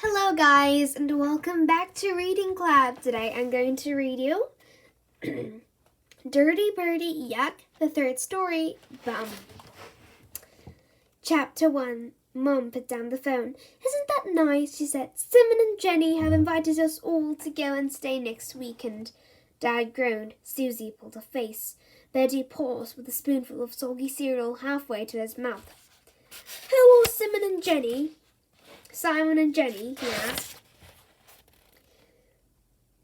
Hello guys and welcome back to Reading Club. Today I'm going to read you Dirty Bertie, Yuck, the third story, Bum. Chapter 1. Mom put down the phone. Isn't that nice? She said. Simon and Jenny have invited us all to go and stay next weekend. Dad groaned. Susie pulled her face. Bertie paused with a spoonful of soggy cereal halfway to his mouth. Who are Simon and Jenny? Simon and Jenny, he asked.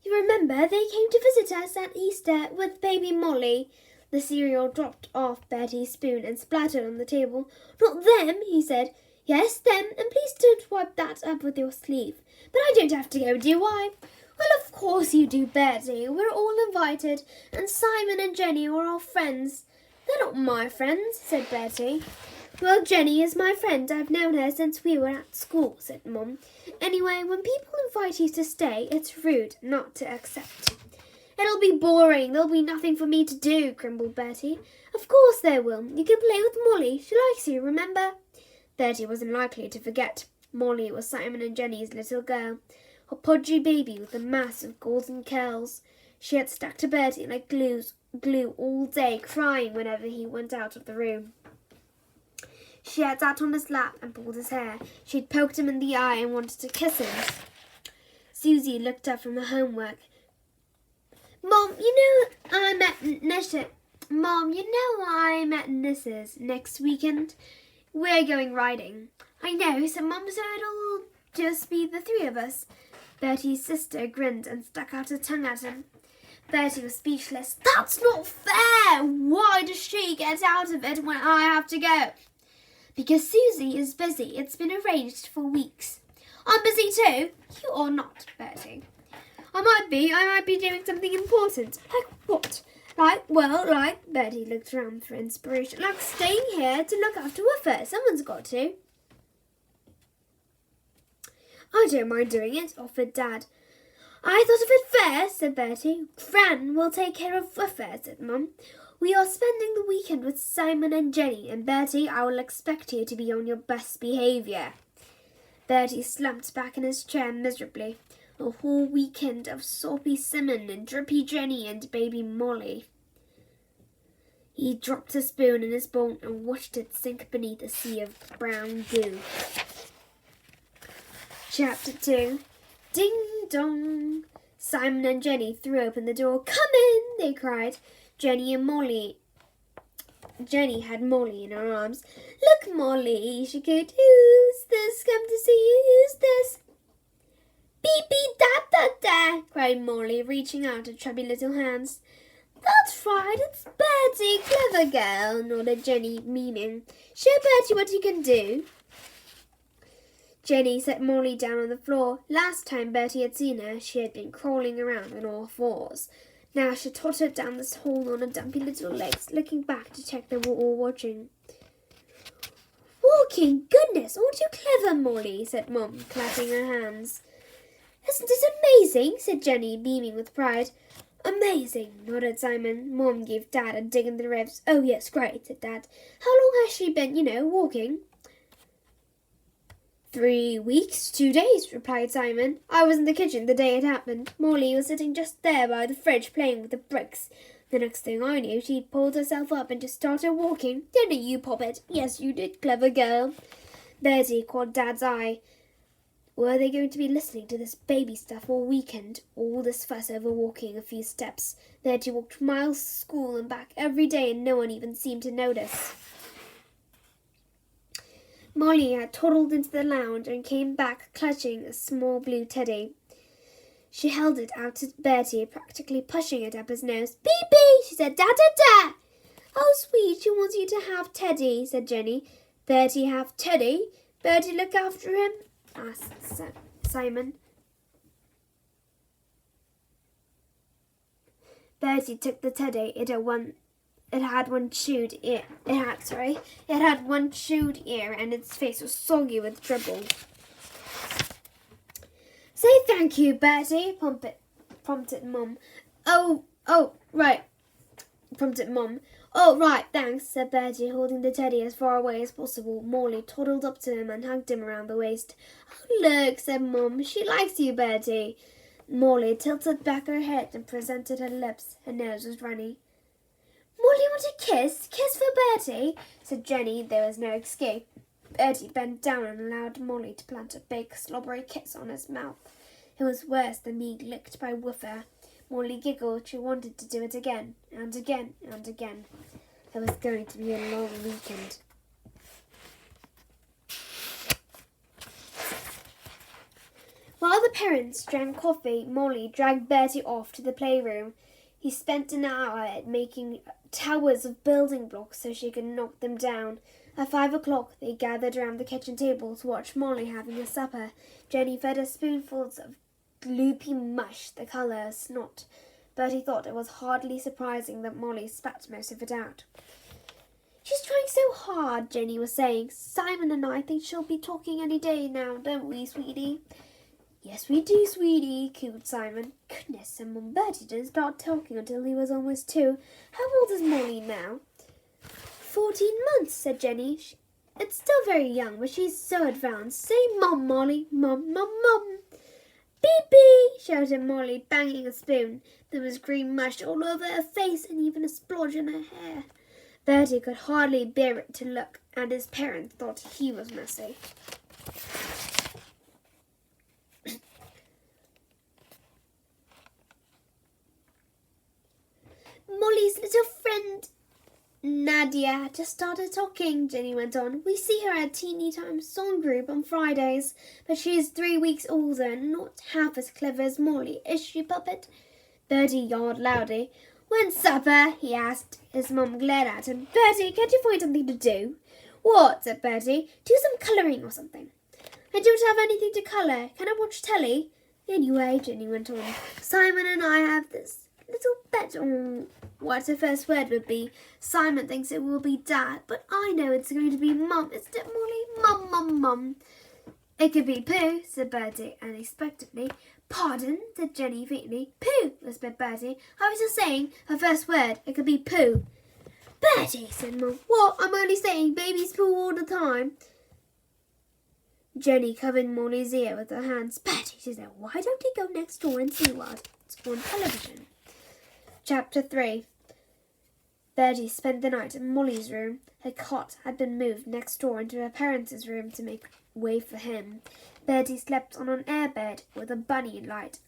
You remember they came to visit us at Easter with baby Molly. The cereal dropped off Bertie's spoon and splattered on the table. Not them, he said. Yes, them, and please don't wipe that up with your sleeve. But I don't have to go, do I? Well, of course you do, Bertie. We're all invited, and Simon and Jenny are our friends. They're not my friends, said Bertie. Well, Jenny is my friend. I've known her since we were at school, said Mum. Anyway, when people invite you to stay, it's rude not to accept. It'll be boring. There'll be nothing for me to do, grumbled Bertie. Of course there will. You can play with Molly. She likes you, remember? Bertie wasn't likely to forget. Molly was Simon and Jenny's little girl, a podgy baby with a mass of golden curls. She had stuck to Bertie like glue all day, crying whenever he went out of the room. She had sat on his lap and pulled his hair. She had poked him in the eye and wanted to kiss him. Susie looked up from her homework. Mom, I'm at Nissa's next weekend. We're going riding. I know, so Mum said it'll just be the three of us. Bertie's sister grinned and stuck out her tongue at him. Bertie was speechless. That's not fair! Why does she get out of it when I have to go? Because Susie is busy. It's been arranged for weeks. I'm busy too. You are not, Bertie. I might be doing something important. Like what? Bertie looked around for inspiration. Like staying here to look after Woofer. Someone's got to. I don't mind doing it, offered Dad. I thought of it first, said Bertie. Gran will take care of Woofer, said Mum. We are spending the weekend with Simon and Jenny, and Bertie, I will expect you to be on your best behaviour. Bertie slumped back in his chair miserably. A whole weekend of soppy Simon and drippy Jenny and baby Molly. He dropped a spoon in his bowl and watched it sink beneath a sea of brown goo. Chapter 2. Ding dong! Simon and Jenny threw open the door. Come in, they cried. Jenny had Molly in her arms. Look, Molly, she cooed. Who's this? Come to see you. Who's this? Beep, beep, da, da, da, cried Molly, reaching out her chubby little hands. That's right, it's Bertie, clever girl, nodded Jenny, beaming. Show Bertie what you can do. Jenny set Molly down on the floor. Last time Bertie had seen her, she had been crawling around on all fours. Now she tottered down the hall on her dumpy little legs, looking back to check they were all watching. Walking, goodness, aren't you clever, Molly? Said Mum, clapping her hands. Isn't it amazing? Said Jenny, beaming with pride. Amazing, nodded Simon. Mum gave Dad a dig in the ribs. Oh, yes, great, said Dad. How long has she been, walking? 3 weeks, 2 days, replied Simon. I was in the kitchen the day it happened. Molly was sitting just there by the fridge playing with the bricks. The next thing I knew, she'd pulled herself up and just started walking. Didn't you, Poppet? Yes, you did, clever girl. Bertie caught Dad's eye. Were they going to be listening to this baby stuff all weekend? All this fuss over walking a few steps. Bertie walked miles to school and back every day and no one even seemed to notice. Molly had toddled into the lounge and came back clutching a small blue teddy. She held it out to Bertie, practically pushing it up his nose. Beep-bee, she said, da-da-da. Oh, sweet, she wants you to have Teddy, said Jenny. Bertie have Teddy? Bertie look after him? Asked Simon. Bertie took the teddy. It had one chewed ear, and its face was soggy with dribble. Say thank you, Bertie, prompted Mum. Oh, right, prompted Mum. "Oh, right, thanks," said Bertie, holding the teddy as far away as possible. Molly toddled up to him and hugged him around the waist. "Oh, look," said Mum. "She likes you, Bertie." Molly tilted back her head and presented her lips. Her nose was runny. "Molly, want a kiss? Kiss for Bertie?" said Jenny. There was no escape. Bertie bent down and allowed Molly to plant a big, slobbery kiss on his mouth. It was worse than being licked by Woofer. Molly giggled. She wanted to do it again, and again, and again. It was going to be a long weekend. While the parents drank coffee, Molly dragged Bertie off to the playroom. He spent an hour at making towers of building blocks so she could knock them down. At 5 o'clock, they gathered around the kitchen table to watch Molly having her supper. Jenny fed her spoonfuls of gloopy mush, the colour of snot. Bertie thought it was hardly surprising that Molly spat most of it out. "She's trying so hard," Jenny was saying. "Simon and I think she'll be talking any day now, don't we, sweetie?" "Yes, we do, sweetie," cooed Simon. "Goodness, said Mum, Bertie didn't start talking until he was almost 2. How old is Molly now?" 14 months, said Jenny. "It's still very young, but she's so advanced. Say Mum, Molly. Mum, Mum, Mum." "Beep, beep," shouted Molly, banging a spoon. There was green mush all over her face and even a splodge in her hair. Bertie could hardly bear it to look, and his parents thought he was messy. "Molly's little friend Nadia just started talking," Jenny went on. "We see her at Teeny Time Song Group on Fridays, but she is 3 weeks older and not half as clever as Molly, is she, Puppet?" Bertie yawned loudly. "When's supper?" he asked. His mum glared at him. "Bertie, can't you find something to do?" "What?" said Bertie. "Do some colouring or something." "I don't have anything to colour. Can I watch telly?" "Anyway," Jenny went on, "Simon and I have this little bet on what her first word would be. Simon thinks it will be Dad, but I know it's going to be Mum. Isn't it, Molly? Mum, Mum, Mum." "It could be Pooh," said Bertie unexpectedly. "Pardon?" said Jenny faintly. "Pooh," whispered Bertie. "I was just saying her first word. It could be Pooh." "Bertie," said Mum. "What? I'm only saying babies poo all the time." Jenny covered Molly's ear with her hands. "Bertie," she said, "why don't you go next door and see what's on television?" Chapter 3. Bertie spent the night in Molly's room. Her cot had been moved next door into her parents' room to make way for him. Bertie slept on an airbed with a bunny nightlight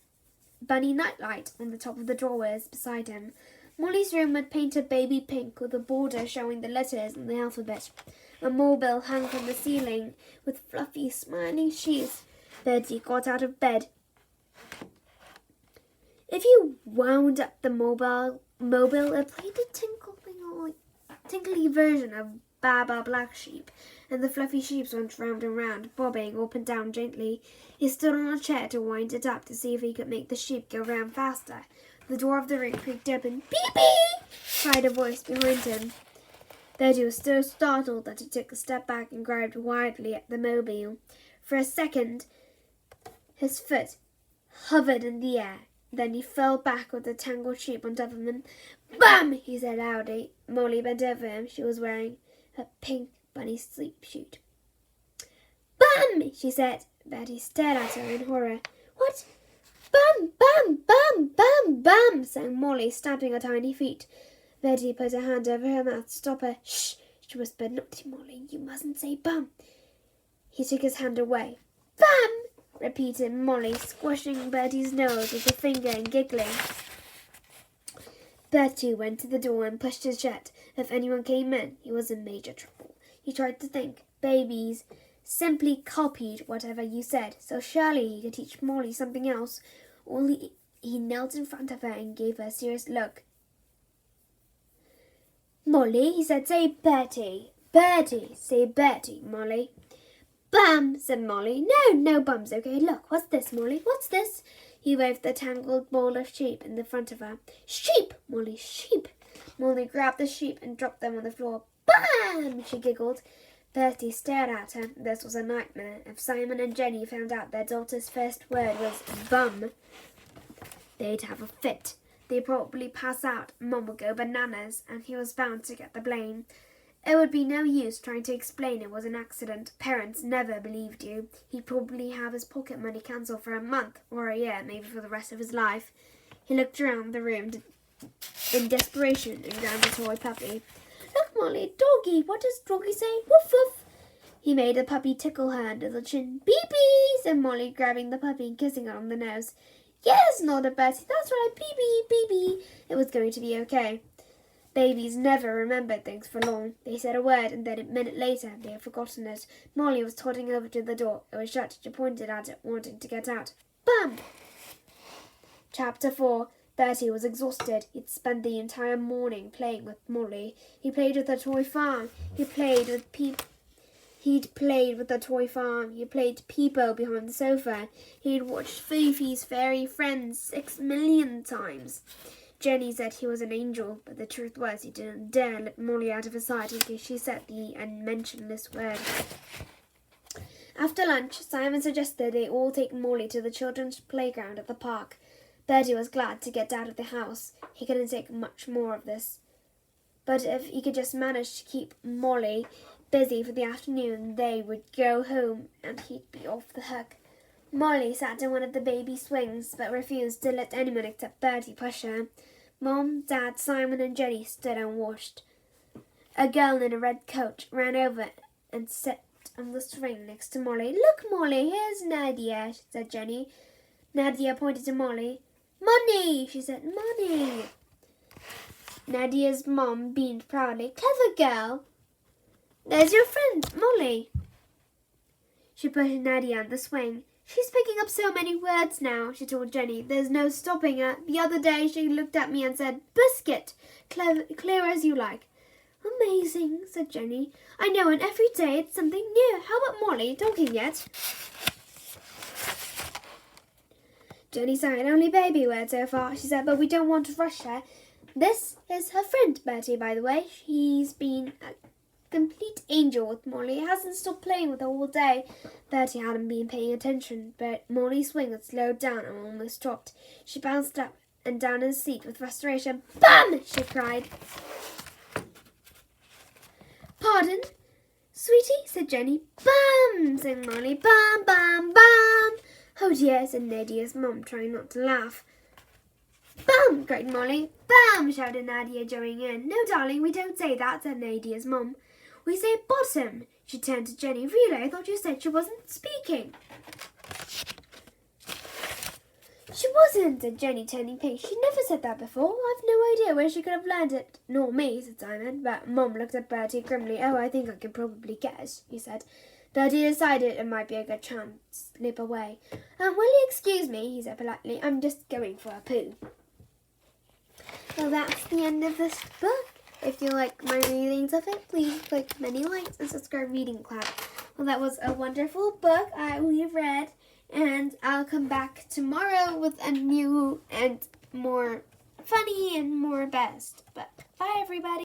on the top of the drawers beside him. Molly's room was painted baby pink with a border showing the letters and the alphabet. A mobile hung from the ceiling with fluffy, smiling sheets. Bertie got out of bed. If you wound up the mobile, it played a tinkly version of Baba Black Sheep, and the fluffy sheep went round and round, bobbing up and down gently. He stood on a chair to wind it up to see if he could make the sheep go round faster. The door of the room creaked open. "Beep, beep!" cried a voice behind him. Bertie was so startled that he took a step back and grabbed wildly at the mobile. For a second, his foot hovered in the air. Then he fell back with the tangled sheep on top of him. "Bum!" he said loudly. Molly bent over him. She was wearing a pink bunny sleep suit. "Bum!" she said. Bertie stared at her in horror. "What?" "Bum, bum, bum, bum, bum," sang Molly, stamping her tiny feet. Bertie put her hand over her mouth to stop her. "Shh," she whispered. "Naughty Molly, you mustn't say bum." He took his hand away. "Bum!" repeated Molly, squashing Bertie's nose with a finger and giggling. Bertie went to the door and pushed it shut. If anyone came in, he was in major trouble. He tried to think. Babies simply copied whatever you said, so surely he could teach Molly something else. Only he knelt in front of her and gave her a serious look. "Molly," he said, "say Bertie. Bertie, say Bertie, Molly." "Bum," said Molly. No bums, okay. Look, what's this, Molly? What's this?" He waved the tangled ball of sheep in the front of her. "Sheep, Molly, sheep." Molly grabbed the sheep and dropped them on the floor. "Bam!" she giggled. Bertie stared at her. This was a nightmare. If Simon and Jenny found out their daughter's first word was bum, they'd have a fit. They'd probably pass out, Mum would go bananas, and he was bound to get the blame. It would be no use trying to explain it was an accident. Parents never believed you. He'd probably have his pocket money cancelled for a month or a year, maybe for the rest of his life. He looked around the room in desperation and grabbed a toy puppy. Look, Molly, doggy. What does doggy say? Woof woof. He made the puppy tickle her under the chin. Beep-bee, said Molly, grabbing the puppy and kissing it on the nose. Yes, nodded Bertie. That's right, beep-bee, beep-bee. It was going to be okay. Babies never remembered things for long. They said a word, and then a minute later they had forgotten it. Molly was toddling over to the door. It was shut. She pointed at it, wanting to get out. Bam! Chapter 4. Bertie was exhausted. He'd spent the entire morning playing with Molly. He played with the toy farm. He'd played with the toy farm. He played Peepo behind the sofa. He'd watched Fifi's Fairy Friends 6 million times. Jenny said he was an angel, but the truth was he didn't dare let Molly out of his sight in case she said the unmentionless word. After lunch, Simon suggested they all take Molly to the children's playground at the park. Bertie was glad to get out of the house. He couldn't take much more of this. But if he could just manage to keep Molly busy for the afternoon, they would go home and he'd be off the hook. Molly sat in one of the baby swings, but refused to let anyone except Bertie push her. Mom, Dad, Simon and Jenny stood and watched. A girl in a red coat ran over and sat on the swing next to Molly. Look, Molly, here's Nadia, said Jenny. Nadia pointed to Molly. Money, she said, money. Nadia's mom beamed proudly. Clever girl. There's your friend, Molly. She pushed Nadia on the swing. She's picking up so many words now, she told Jenny. There's no stopping her. The other day she looked at me and said, biscuit, clear as you like. Amazing, said Jenny. I know, and every day it's something new. How about Molly? Talking yet? Jenny sighed. Only baby words so far, she said, but we don't want to rush her. This is her friend, Bertie, by the way. She's been a complete angel with Molly. Hasn't stopped playing with her all day. Bertie hadn't been paying attention, but Molly's swing had slowed down and almost stopped. She bounced up and down in her seat with frustration. Bam! She cried. Pardon? Sweetie, said Jenny. Bam! Said Molly. Bam, bam, bam! Oh dear, said Nadia's mum, trying not to laugh. Bam! Cried Molly. Bam! Shouted Nadia, joining in. No, darling, we don't say that, said Nadia's mum. We say bottom. She turned to Jenny. Really, I thought you said she wasn't speaking. She wasn't, said Jenny, turning pink. She never said that before. I've no idea where she could have learned it. Nor me, said Simon. But Mum looked at Bertie grimly. Oh, I think I can probably guess, he said. Bertie decided it might be a good chance to slip away. Will you excuse me, he said politely. I'm just going for a poo. Well, that's the end of this book. If you like my readings of it, please click many likes and subscribe Reading Club. Well, that was a wonderful book we've read, and I'll come back tomorrow with a new and more funny and more best. But bye, everybody.